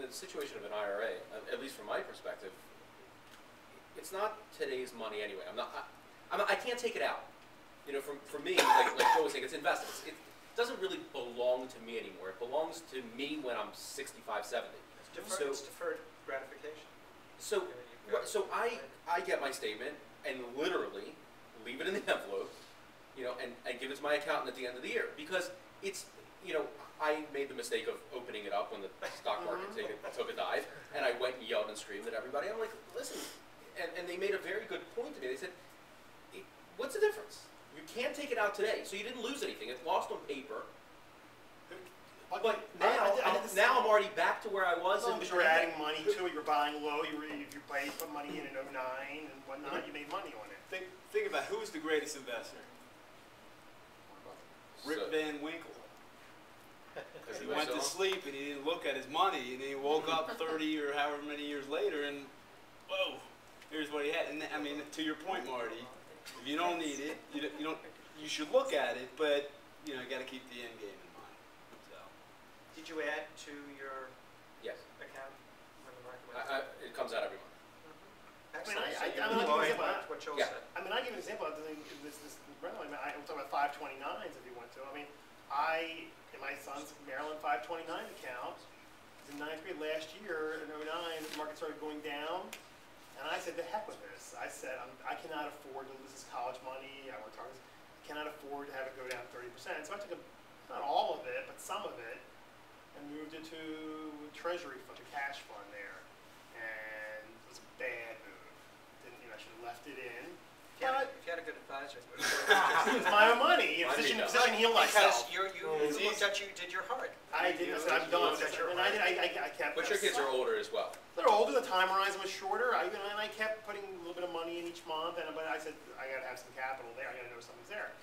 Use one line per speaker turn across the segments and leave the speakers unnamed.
the situation of an IRA, at least from my perspective, it's not today's money anyway. I can't take it out. You know, for me, like Joe was saying, it's invested. It doesn't really belong to me anymore. It belongs to me when I'm 65, 70.
It's deferred gratification.
So I get my statement and literally leave it in the envelope, you know, and give it to my accountant at the end of the year, because it's, you know, I made the mistake of opening it up when the stock market took a dive, and I went and yelled and screamed at everybody. I'm like, listen, and they made a very good point to me. They said, what's the difference? You can't take it out today, so you didn't lose anything. It's lost on paper. But now I'm already back to where I was.
Because you're adding money to it, you're buying low, if you put money in 09 and whatnot, you made money on it.
Think about who's the greatest investor? Rip Van Winkle. Because he went to sleep and he didn't look at his money, and he woke up 30 or however many years later, and whoa, here's what he had. And I mean, to your point, Marty, if you don't need it, you should look at it, but you know, you got to keep the end game in mind. So,
did you add to your account when the market went?
It comes out every month.
What Joel said.
I mean, I give an example. I'm talking about 529s if you want to. I mean, in my son's Maryland 529 account, in 9th grade last year, in 09, the market started going down, and I said, the heck with this. I said, I cannot afford to lose this college money. I worked hard. I cannot afford to have it go down 30%. So I took not all of it, but some of it, and moved it to Treasury Fund, a cash fund there. And it was a bad move. I should have left it in.
If you had a good advisor,
it's my own money. Physician heal myself.
Because you looked at you, did your heart.
I did. I said, I'm done. And I kept.
But your kids are older as well.
They're older. The time horizon was shorter. And I kept putting a little bit of money in each month. But I said, I got to have some capital there. I got to know something's there.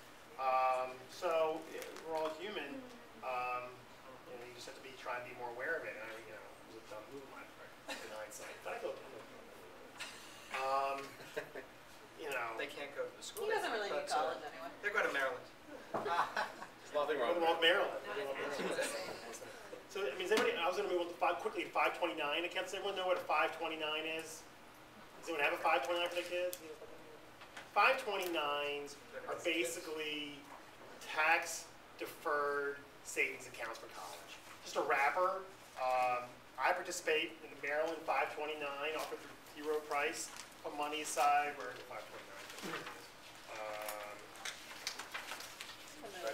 So we're all human. You just have to try and be more aware of it. And it was a dumb move on my part in hindsight. But I go.
They can't go to the school.
He doesn't really need college anyway.
They're going to Maryland.
There's nothing wrong with
Maryland. So, I mean, I was going to move on to 529 accounts. Does everyone know what a 529 is? Does anyone have a 529 for their kids? 529s are basically tax-deferred savings accounts for college. Just a wrapper. I participate in the Maryland 529, offered through T. Rowe Price. Put money aside. Where is the 529?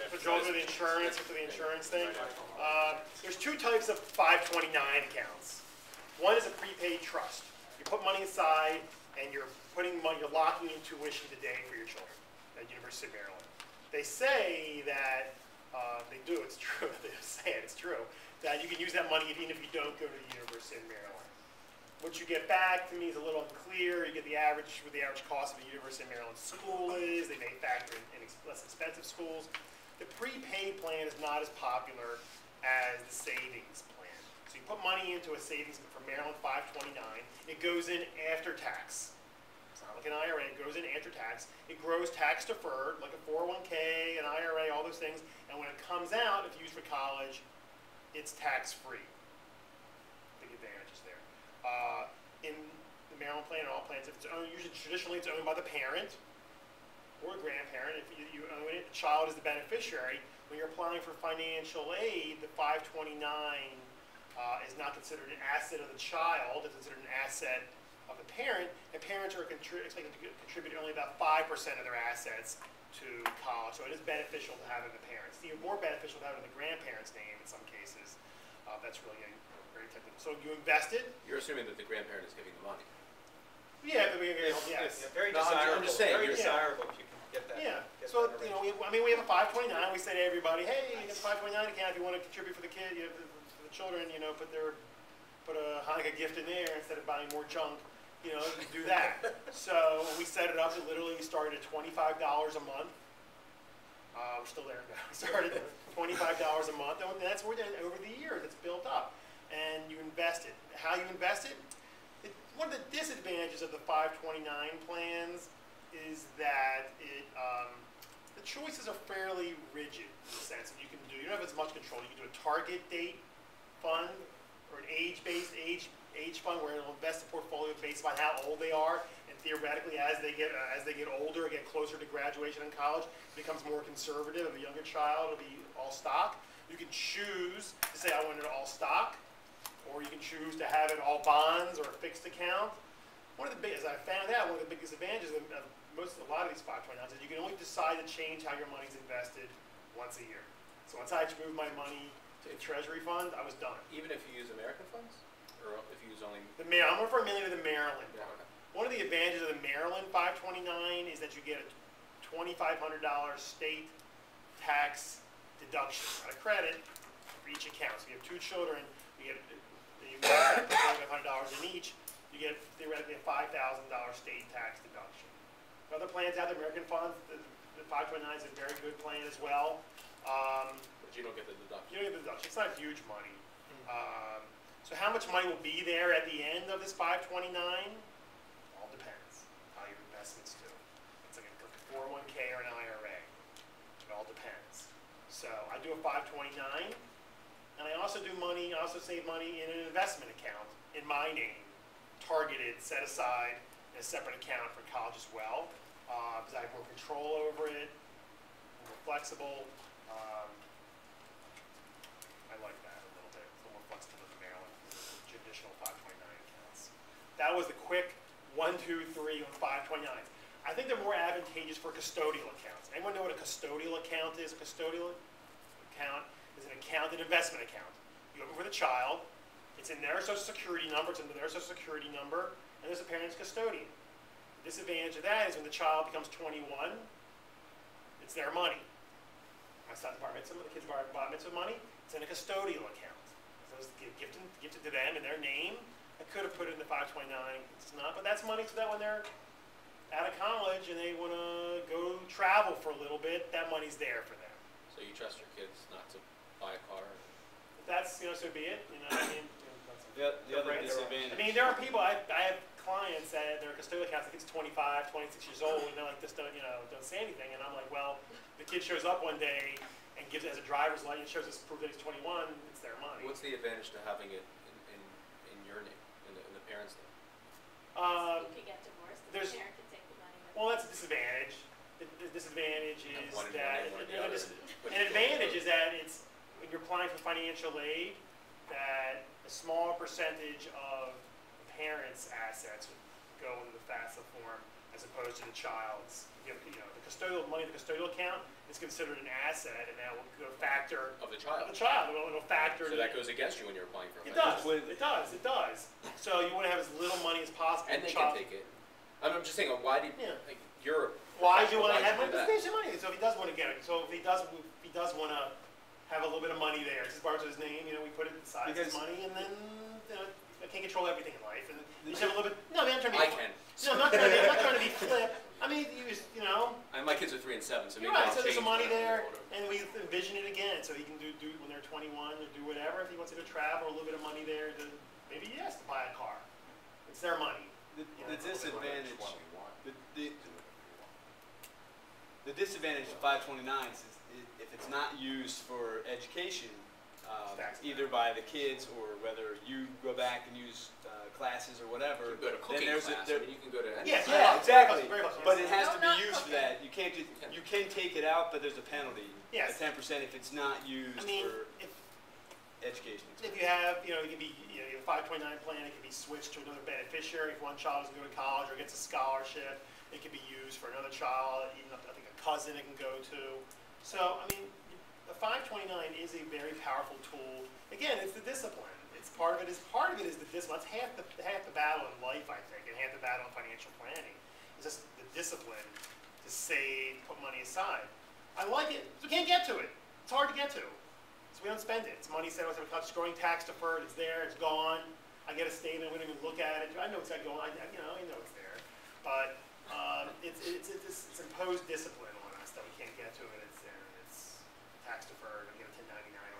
For Joel, for the insurance thing. There's two types of 529 accounts. One is a prepaid trust. You put money aside, and you're locking in tuition today for your children at University of Maryland. They say that they do. It's true. They say it. It's true that you can use that money even if you don't go to the University of Maryland. What you get back to me is a little unclear. You get what the average cost of a University of Maryland school is. They may factor in less expensive schools. The prepaid plan is not as popular as the savings plan. So you put money into a savings for Maryland 529. It goes in after tax. It's not like an IRA. It goes in after tax. It grows tax deferred, like a 401k, an IRA, all those things. And when it comes out, if used for college, it's tax free. Big advantages there. In the Maryland plan and all plans, if it's owned, traditionally it's owned by the parent or a grandparent. If you own it, the child is the beneficiary. When you're applying for financial aid, the 529 is not considered an asset of the child. It's considered an asset of the parent. And parents are expected to contribute only about 5% of their assets to college. So it is beneficial to have it in the parents. It's even more beneficial to have it in the grandparent's name in some cases. That's really very technical. So you invested.
You're assuming that the grandparent is giving the money.
Yeah, yes.
Very desirable.
I'm just saying,
very desirable if you can get that.
Yeah. So we have a 529. We say to everybody, hey, you get a 529 account if you want to contribute for the kid, for the children. Put a Hanukkah gift in there instead of buying more junk. You do that. So when we set it up, it literally started at $25 a month. We're still there now. We started at $25 a month, and that's over the years it's built up. And you invest it. How you invest it? One of the disadvantages of the 529 plans is that the choices are fairly rigid in the sense that you don't have as much control. You can do a target date fund, or an age-based age fund where it'll invest the portfolio based on how old they are, and theoretically as they get older, get closer to graduation in college, it becomes more conservative. If a younger child, it'll be all stock. You can choose to say I want it all stock, or you can choose to have it all bonds or a fixed account. One of the biggest, I found out, one of the biggest advantages of a lot of these 529s is you can only decide to change how your money's invested once a year. So once I moved my money to a treasury fund, I was done.
Even if you use American funds? Or if you use only...
I'm referring mainly to the Maryland
yeah,
fund.
okay.
One of the advantages of the Maryland 529 is that you get a $2,500 state tax deduction, not a credit, for each account. So you have 2 children, you get $2,500 in each, you get theoretically a $5,000 state tax deduction. Other plans out there, American funds, the 529 is a very good plan as well.
But you don't get the deduction.
You don't get the deduction. It's not huge money. So how much money will be there at the end of this 529? All depends how your investments do. It's like a 401k or an IRA. It all depends. So I do a 529, and I also save money in an investment account in my name, targeted, set aside in a separate account for college as well, because I have more control over it, more flexible. I like that a little bit. It's a little more flexible than Maryland, traditional 529 accounts. That was the quick 1, 2, 3 on 529s. I think they're more advantageous for custodial accounts. Anyone know what a custodial account is? A custodial account is an investment account. You open for the child. It's in their social security number. It's in their social security number, and there's a parent's custodian. The disadvantage of that is when the child becomes 21, it's their money. That's not the bar mitzvah. The kids' bar mitzvah money. It's in a custodial account. So it's gifted to them in their name. I could have put it in the 529. It's not, but that's money so that when they're out of college and they want to go travel for a little bit, that money's there for them.
So you trust your kids not to buy a car?
If that's, so be it. I mean,
the other disadvantage.
I mean, there are people, I have clients that their custodial accounts, I think it's 25, 26 years old, and they're like, just don't say anything. And I'm like, well, the kid shows up one day and gives it as a driver's license, shows us proof that he's 21, it's their money.
What's the advantage to having it in your name, in the parents' name?
You could get divorced and the parent could take the money.
Well, that's a disadvantage. The disadvantage is that,
an
advantage is that it's, when you're applying for financial aid, that a smaller percentage of the parent's assets go into the FAFSA form as opposed to the child's. The custodial money, the custodial account is considered an asset, and that will go factor
of the child.
It'll factor.
So that goes against you when you're applying for.
It does. It does. So you want to have as little money as possible.
And they can take it. I'm just saying, why do you're?
Why do you want to have money? It's money. So if he does want to get it, so if he does want to have a little bit of money there, it's part of his name. We put it aside as money, and then I can't control everything in life, and you just have a little bit. No, man, I'm trying to be.
I can.
No, I'm not trying to be flip. I mean,
And my kids are 3 and 7, so maybe
right.
I'll
So there's some money there,
older.
and we envision it again. So he can do when they're 21 or do whatever. If he wants to go travel, a little bit of money there, to maybe he has to buy a car. It's their money.
The disadvantage. The disadvantage of 529s is if it's not used for education, either by the kids or whether you go back and use classes or whatever.
You can go to cooking class. You can go to.
Yes,
exactly.
Very close.
But it has to be used for that. You can't. You can take it out, but there's a penalty.
Yes.
10% if it's not used for education.
If you have, it can be you have a 529 plan. It can be switched to another beneficiary. If one child doesn't go to college or gets a scholarship, it can be used for another child. Even I think a cousin it can go to. So the 529 is a very powerful tool. Again, it's the discipline. Part of it is the discipline. That's half the battle in life, I think, and half the battle in financial planning. It's just the discipline to save, put money aside. I like it. So we can't get to it. It's hard to get to. So we don't spend it. It's money set aside. It's growing tax deferred. It's there. It's gone. I get a statement. We don't even look at it. I know it's not going. I know it's there. But it's imposed discipline on us that we can't get to it. It's there. It's tax deferred. I get a 1099 or